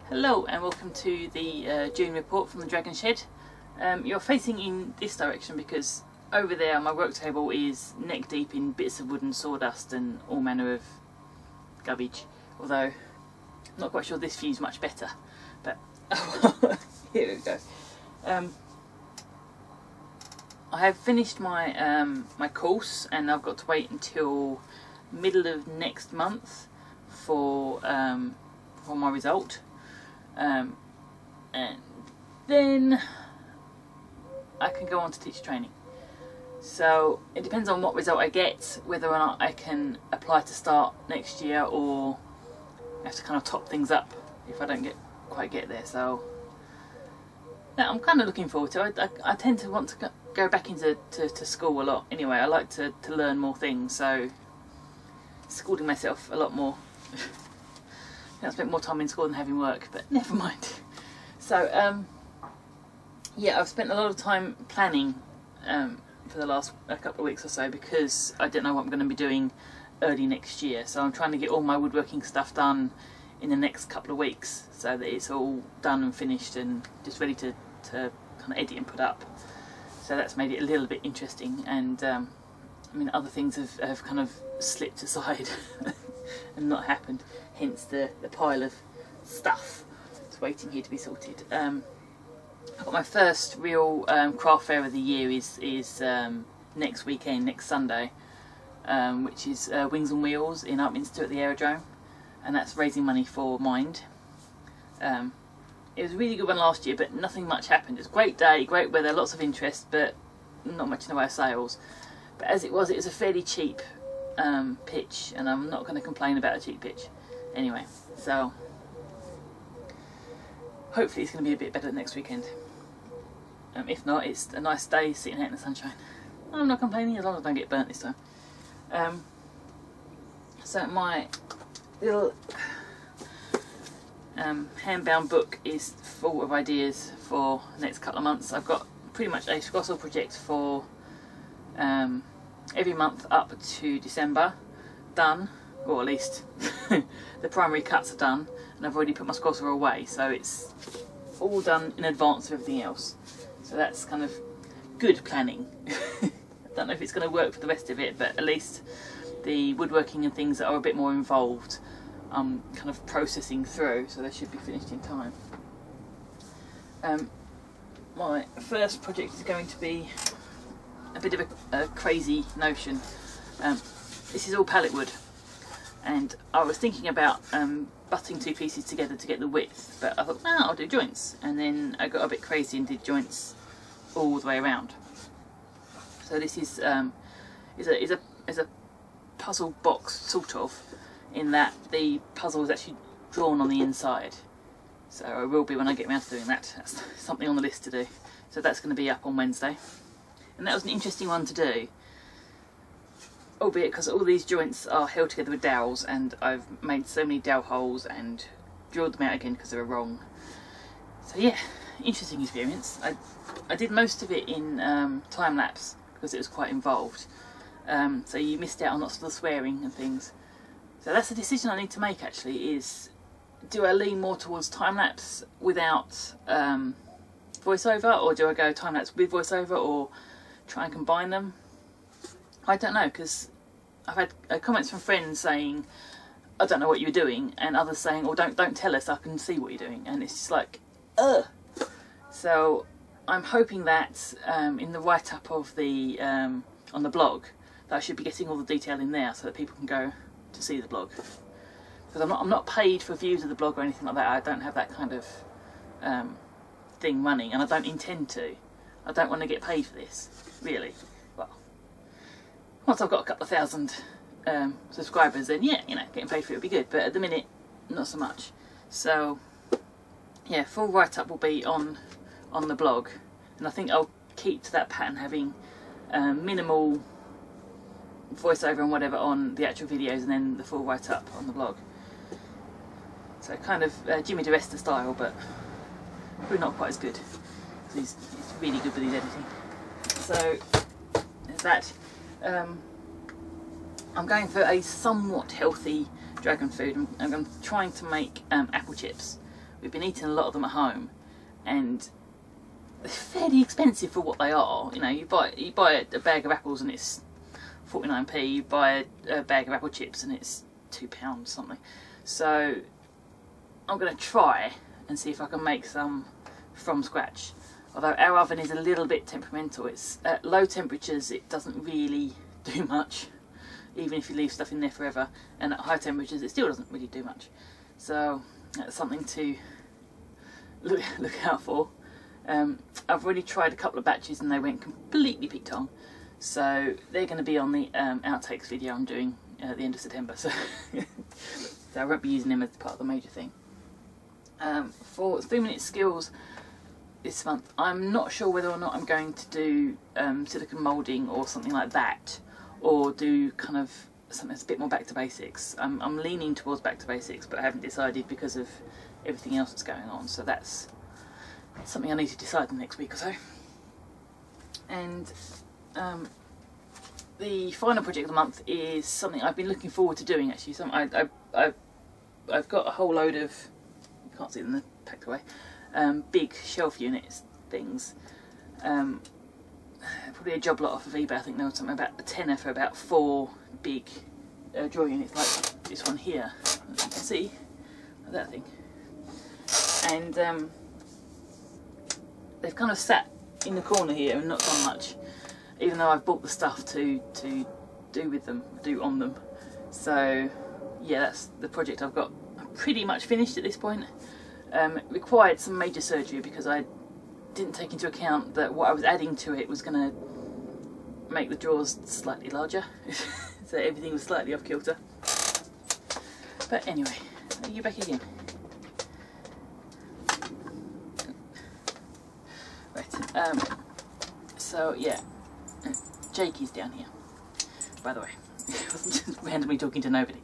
Hello and welcome to the June report from the Dragon Shed. You're facing in this direction because over there my work table is neck deep in bits of wood and sawdust and all manner of garbage, although I'm not quite sure this view's much better, but here we go. I have finished my my course and I've got to wait until middle of next month for my result. And then I can go on to teacher training. So it depends on what result I get, whether or not I can apply to start next year or have to kind of top things up if I don't quite get there. So yeah, I'm kind of looking forward to it. I tend to want to go back into school a lot anyway. I like to learn more things, so schooling myself a lot more. I spent more time in school than having work, but never mind. So yeah, I've spent a lot of time planning for the last couple of weeks or so because I don't know what I'm going to be doing early next year. So I'm trying to get all my woodworking stuff done in the next couple of weeks so that it's all done and finished and just ready to kind of edit and put up. So that's made it a little bit interesting, and I mean, other things have kind of slipped aside and not happened, hence the pile of stuff that's waiting here to be sorted. I've got my first real craft fair of the year is next weekend, next Sunday, which is Wings and Wheels in Upminster at the Aerodrome, and that's raising money for Mind. It was a really good one last year, but nothing much happened. It was a great day, great weather, lots of interest, but not much in the way of sales. But as it was a fairly cheap pitch, and I'm not going to complain about a cheap pitch anyway. So hopefully it's going to be a bit better next weekend. If not, it's a nice day sitting out in the sunshine. I'm not complaining as long as I don't get burnt this time. So my little hand-bound book is full of ideas for the next couple of months. I've got pretty much a Squassel project for every month up to December done, or at least the primary cuts are done, and I've already put my Squassel away, so it's all done in advance of everything else. So that's kind of good planning. I don't know if it's going to work for the rest of it, but at least the woodworking and things that are a bit more involved I'm kind of processing through, so they should be finished in time. My first project is going to be a bit of a crazy notion. This is all pallet wood, and I was thinking about butting two pieces together to get the width, but I thought, no, I'll do joints, and then I got a bit crazy and did joints all the way around. So this is a puzzle box, sort of, in that the puzzle is actually drawn on the inside. So I will be when I get around to doing that. That's something on the list to do. So that's going to be up on Wednesday. And that was an interesting one to do, albeit because all these joints are held together with dowels, and I've made so many dowel holes and drilled them out again because they were wrong. So yeah, interesting experience. I did most of it in time lapse because it was quite involved. So you missed out on lots of the swearing and things. So that's the decision I need to make actually, is do I lean more towards time-lapse without voiceover, or do I go time-lapse with voiceover, or try and combine them? I don't know, because I've had comments from friends saying, I don't know what you're doing, and others saying, oh, don't tell us, I can see what you're doing, and it's just like, ugh. So I'm hoping that in the write-up of the on the blog, that I should be getting all the detail in there so that people can go to see the blog, because I'm not paid for views of the blog or anything like that. I don't have that kind of thing running, and I don't intend to. I don't want to get paid for this, really. Well, once I've got a couple of thousand subscribers, then yeah, you know, getting paid for it would be good, but at the minute, not so much. So yeah, full write-up will be on the blog, and I think I'll keep to that pattern, having minimal voiceover and whatever on the actual videos, and then the full write-up on the blog. So kind of Jimmy DeResta style, but probably not quite as good. He's really good with his editing. So there's that. I'm going for a somewhat healthy dragon food, and I'm trying to make apple chips we've been eating a lot of them at home, and they're fairly expensive for what they are. You know, you buy a bag of apples and it's 49p. You buy a bag of apple chips and it's £2 something. So I'm going to try and see if I can make some from scratch. Although our oven is a little bit temperamental. It's at low temperatures, it doesn't really do much, even if you leave stuff in there forever, and at high temperatures it still doesn't really do much. So that's something to look out for. I've already tried a couple of batches and they went completely ping-tong, so they're going to be on the outtakes video I'm doing at the end of September, so, so I won't be using them as part of the major thing. For 3 Minute Skills this month, I'm not sure whether or not I'm going to do silicone moulding or something like that, or do kind of something that's a bit more back to basics. I'm leaning towards back to basics, but I haven't decided because of everything else that's going on, so that's something I need to decide in the next week or so. And the final project of the month is something I've been looking forward to doing, actually. I've got a whole load of, you can't see them, they're packed away, big shelf units things. Probably a job lot off of eBay. I think there was something about a tenner for about 4 big drawer units like this one here, as you can see, like that thing. And they've kind of sat in the corner here and not done much, even though I've bought the stuff to do with them, do on them. So yeah, that's the project I've got pretty much finished at this point. It required some major surgery because I didn't take into account that what I was adding to it was going to make the drawers slightly larger. So everything was slightly off kilter. But anyway, you're back again. Right, so yeah, Jake is down here, by the way. It wasn't just randomly talking to nobody.